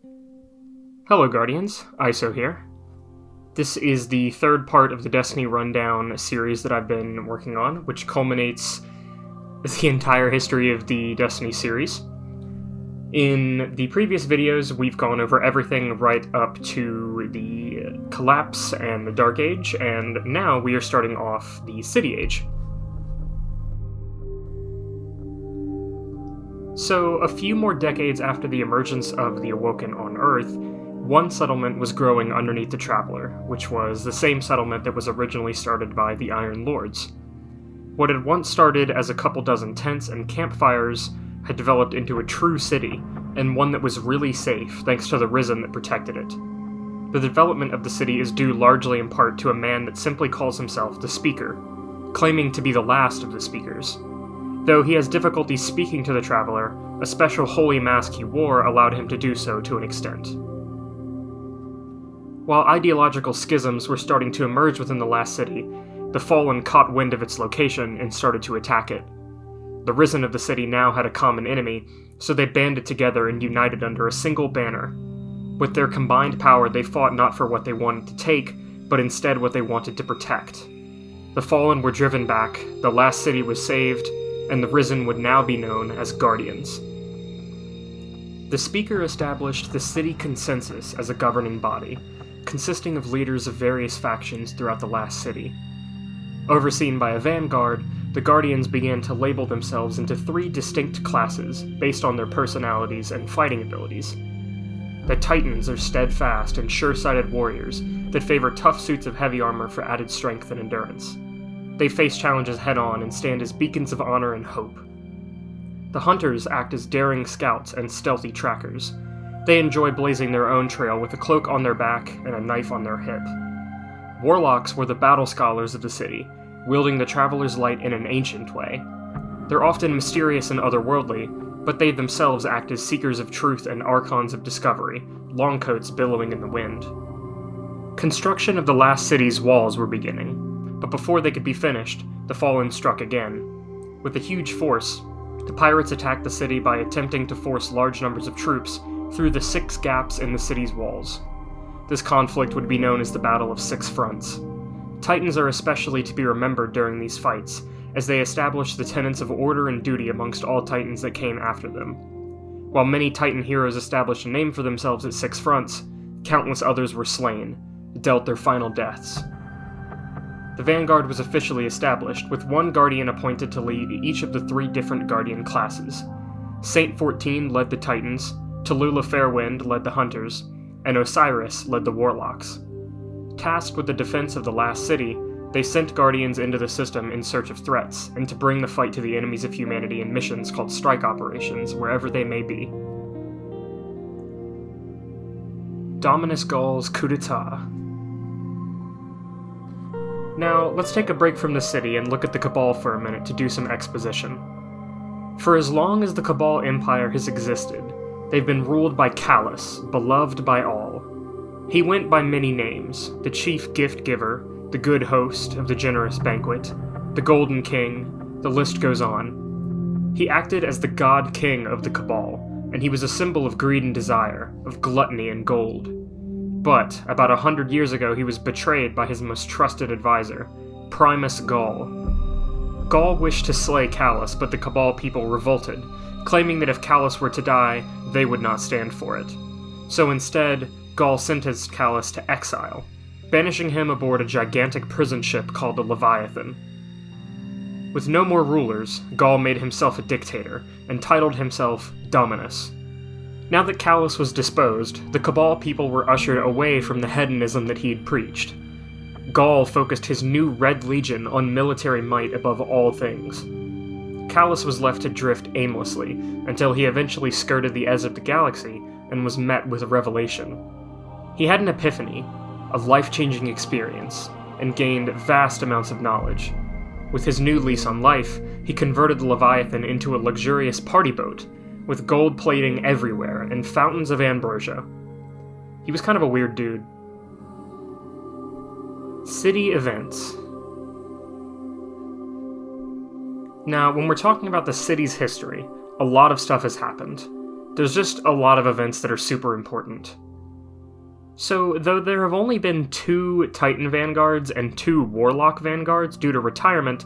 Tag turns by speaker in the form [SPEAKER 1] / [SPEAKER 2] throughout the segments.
[SPEAKER 1] Hello Guardians, ISO here. This is the third part of the Destiny Rundown series that I've been working on, which culminates the entire history of the Destiny series. In the previous videos, we've gone over everything right up to the Collapse and the Dark Age, and now we are starting off the City Age. So, a few more decades after the emergence of the Awoken on Earth, one settlement was growing underneath the Traveler, which was the same settlement that was originally started by the Iron Lords. What had once started as a couple dozen tents and campfires had developed into a true city, and one that was really safe thanks to the Risen that protected it. The development of the city is due largely in part to a man that simply calls himself the Speaker, claiming to be the last of the Speakers. Though he has difficulty speaking to the Traveler, a special holy mask he wore allowed him to do so to an extent. While ideological schisms were starting to emerge within the last city, the Fallen caught wind of its location and started to attack it. The Risen of the city now had a common enemy, so they banded together and united under a single banner. With their combined power, they fought not for what they wanted to take, but instead what they wanted to protect. The Fallen were driven back, the last city was saved, and the Risen would now be known as Guardians. The Speaker established the City Consensus as a governing body, consisting of leaders of various factions throughout the last city. Overseen by a Vanguard, the Guardians began to label themselves into three distinct classes based on their personalities and fighting abilities. The Titans are steadfast and sure-sighted warriors that favor tough suits of heavy armor for added strength and endurance. They face challenges head-on and stand as beacons of honor and hope. The Hunters act as daring scouts and stealthy trackers. They enjoy blazing their own trail with a cloak on their back and a knife on their hip. Warlocks were the battle scholars of the city, wielding the Traveler's light in an ancient way. They're often mysterious and otherworldly, but they themselves act as seekers of truth and archons of discovery, longcoats billowing in the wind. Construction of the last city's walls were beginning, but before they could be finished, the Fallen struck again. With a huge force, the pirates attacked the city by attempting to force large numbers of troops through the 6 gaps in the city's walls. This conflict would be known as the Battle of Six Fronts. Titans are especially to be remembered during these fights, as they established the tenets of order and duty amongst all Titans that came after them. While many Titan heroes established a name for themselves at Six Fronts, countless others were slain, dealt their final deaths. The Vanguard was officially established, with one Guardian appointed to lead each of the 3 different Guardian classes. Saint 14 led the Titans, Tallulah Fairwind led the Hunters, and Osiris led the Warlocks. Tasked with the defense of the last city, they sent Guardians into the system in search of threats, and to bring the fight to the enemies of humanity in missions called strike operations, wherever they may be. Dominus Gaul's coup d'etat. Now, let's take a break from the city and look at the Cabal for a minute to do some exposition. For as long as the Cabal Empire has existed, they've been ruled by Callus, beloved by all. He went by many names: the Chief Gift Giver, the Good Host of the Generous Banquet, the Golden King, the list goes on. He acted as the God King of the Cabal, and he was a symbol of greed and desire, of gluttony and gold. But, about 100 years ago, he was betrayed by his most trusted advisor, Primus Gaul. Gaul wished to slay Callus, but the Cabal people revolted, claiming that if Callus were to die, they would not stand for it. So instead, Gaul sentenced Callus to exile, banishing him aboard a gigantic prison ship called the Leviathan. With no more rulers, Gaul made himself a dictator, and titled himself Dominus. Now that Callus was disposed, the Cabal people were ushered away from the hedonism that he'd preached. Gaul focused his new Red Legion on military might above all things. Callus was left to drift aimlessly, until he eventually skirted the edge of the galaxy and was met with a revelation. He had an epiphany, a life-changing experience, and gained vast amounts of knowledge. With his new lease on life, he converted the Leviathan into a luxurious party boat, with gold plating everywhere and fountains of ambrosia. He was kind of a weird dude. City events. Now, when we're talking about the city's history, a lot of stuff has happened. There's just a lot of events that are super important. So, though there have only been 2 Titan Vanguards and 2 Warlock Vanguards due to retirement,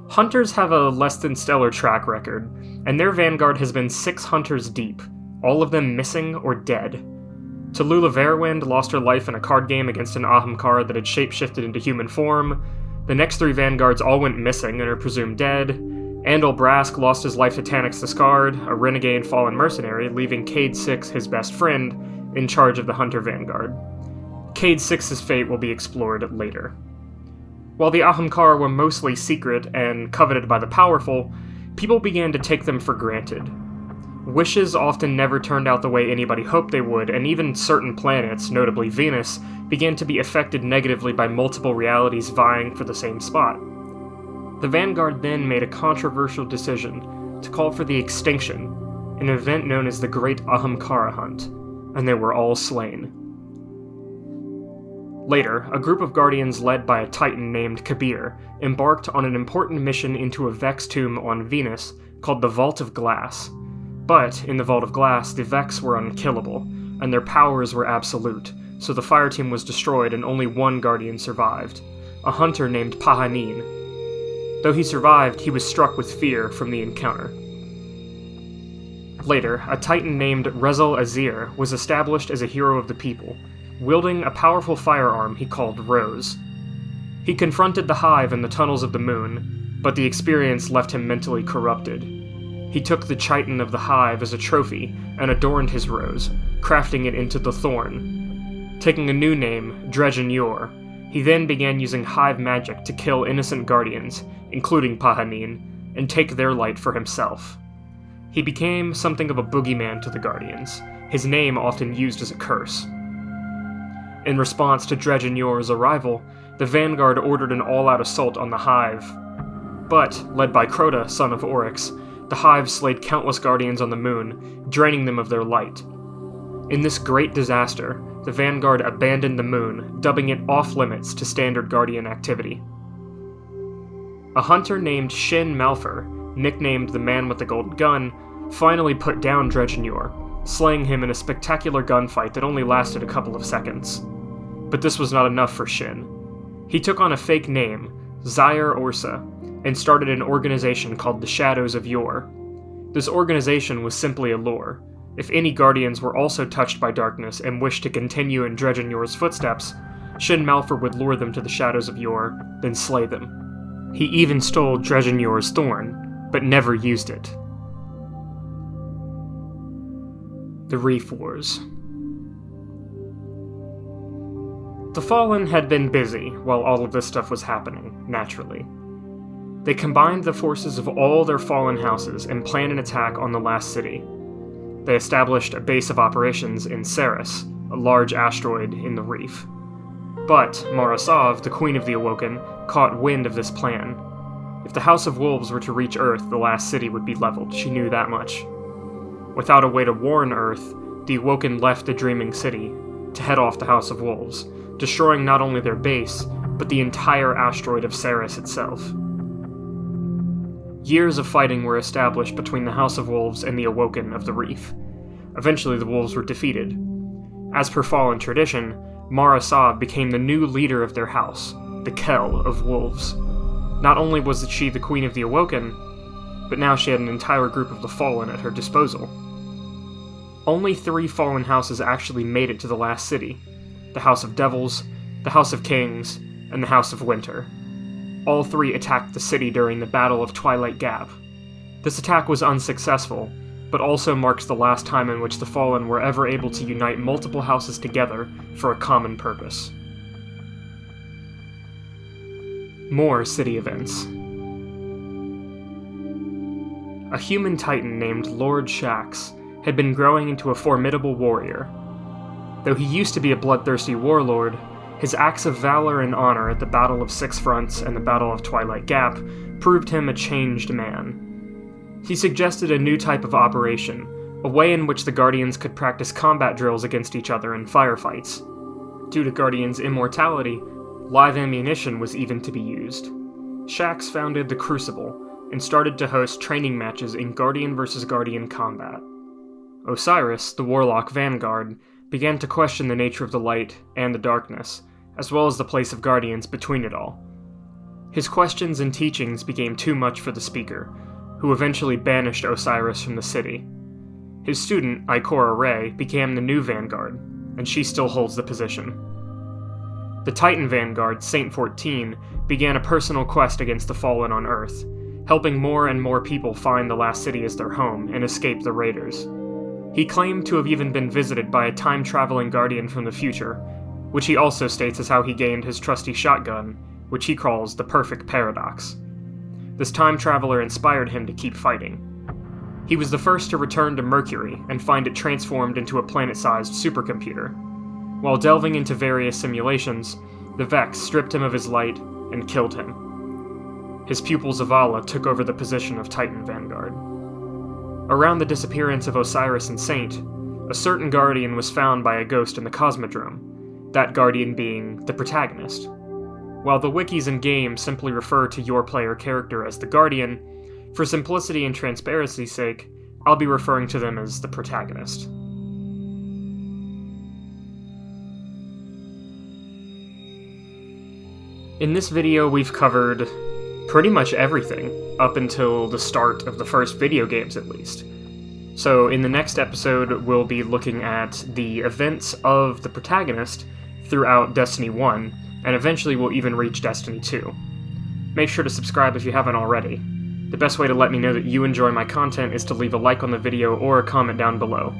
[SPEAKER 1] Hunters have a less than stellar track record, and their Vanguard has been 6 Hunters deep, all of them missing or dead. Tallulah Fairwind lost her life in a card game against an Ahamkara that had shapeshifted into human form. The next 3 Vanguards all went missing and are presumed dead. Andal Brask lost his life to Tanix the Scarred, a renegade fallen mercenary, leaving Cade 6, his best friend, in charge of the Hunter Vanguard. Cade 6's fate will be explored later. While the Ahamkara were mostly secret and coveted by the powerful, people began to take them for granted. Wishes often never turned out the way anybody hoped they would, and even certain planets, notably Venus, began to be affected negatively by multiple realities vying for the same spot. The Vanguard then made a controversial decision to call for the extinction, an event known as the Great Ahamkara Hunt, and they were all slain. Later, a group of Guardians led by a Titan named Kabir embarked on an important mission into a Vex tomb on Venus called the Vault of Glass. But, in the Vault of Glass, the Vex were unkillable, and their powers were absolute, so the fire team was destroyed and only one Guardian survived, a hunter named Pahanin. Though he survived, he was struck with fear from the encounter. Later, a Titan named Rezal Azir was established as a hero of the people, wielding a powerful firearm he called Rose. He confronted the Hive in the tunnels of the moon, but the experience left him mentally corrupted. He took the chitin of the Hive as a trophy and adorned his rose, crafting it into the Thorn. Taking a new name, Dredgen Yor, he then began using Hive magic to kill innocent Guardians, including Pahanin, and take their light for himself. He became something of a boogeyman to the Guardians, his name often used as a curse. In response to Dredgen Yor's arrival, the Vanguard ordered an all-out assault on the Hive. But, led by Crota, son of Oryx, the Hive slayed countless Guardians on the moon, draining them of their light. In this great disaster, the Vanguard abandoned the moon, dubbing it off-limits to standard Guardian activity. A hunter named Shin Malphur, nicknamed the Man with the Golden Gun, finally put down Dredgen Yor, slaying him in a spectacular gunfight that only lasted a couple of seconds. But this was not enough for Shin. He took on a fake name, Zaire Orsa, and started an organization called the Shadows of Yor. This organization was simply a lure. If any Guardians were also touched by darkness and wished to continue in Dredgen Yor's footsteps, Shin Malphur would lure them to the Shadows of Yor, then slay them. He even stole Dredgen Yor's Thorn, but never used it. The Reef Wars. The Fallen had been busy while all of this stuff was happening, naturally. They combined the forces of all their fallen houses and planned an attack on the last city. They established a base of operations in Ceres, a large asteroid in the reef. But Mara Sov, the Queen of the Awoken, caught wind of this plan. If the House of Wolves were to reach Earth, the last city would be leveled, she knew that much. Without a way to warn Earth, the Awoken left the Dreaming City to head off the House of Wolves, destroying not only their base, but the entire asteroid of Ceres itself. Years of fighting were established between the House of Wolves and the Awoken of the Reef. Eventually the Wolves were defeated. As per Fallen tradition, Mara Sov became the new leader of their house, the Kell of Wolves. Not only was she the Queen of the Awoken, but now she had an entire group of the Fallen at her disposal. Only 3 Fallen houses actually made it to the last city: the House of Devils, the House of Kings, and the House of Winter. All 3 attacked the city during the Battle of Twilight Gap. This attack was unsuccessful, but also marks the last time in which the Fallen were ever able to unite multiple houses together for a common purpose. More city events. A human titan named Lord Shax had been growing into a formidable warrior. Though he used to be a bloodthirsty warlord, his acts of valor and honor at the Battle of Six Fronts and the Battle of Twilight Gap proved him a changed man. He suggested a new type of operation, a way in which the Guardians could practice combat drills against each other in firefights. Due to Guardians' immortality, live ammunition was even to be used. Shax founded the Crucible and started to host training matches in Guardian vs. Guardian combat. Osiris, the Warlock Vanguard, began to question the nature of the light and the darkness, as well as the place of guardians between it all. His questions and teachings became too much for the speaker, who eventually banished Osiris from the city. His student, Ikora Rey, became the new Vanguard, and she still holds the position. The Titan Vanguard, Saint 14, began a personal quest against the Fallen on Earth, helping more and more people find the Last City as their home and escape the Raiders. He claimed to have even been visited by a time-traveling guardian from the future, which he also states is how he gained his trusty shotgun, which he calls the Perfect Paradox. This time traveler inspired him to keep fighting. He was the first to return to Mercury and find it transformed into a planet-sized supercomputer. While delving into various simulations, the Vex stripped him of his light and killed him. His pupil Zavala took over the position of Titan Vanguard. Around the disappearance of Osiris and Saint, a certain guardian was found by a ghost in the Cosmodrome, that guardian being the protagonist. While the wikis and games simply refer to your player character as the Guardian, for simplicity and transparency's sake, I'll be referring to them as the protagonist. In this video, we've covered pretty much everything, up until the start of the first video games at least. So in the next episode, we'll be looking at the events of the protagonist throughout Destiny 1, and eventually we'll even reach Destiny 2. Make sure to subscribe if you haven't already. The best way to let me know that you enjoy my content is to leave a like on the video or a comment down below.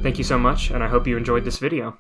[SPEAKER 1] Thank you so much, and I hope you enjoyed this video.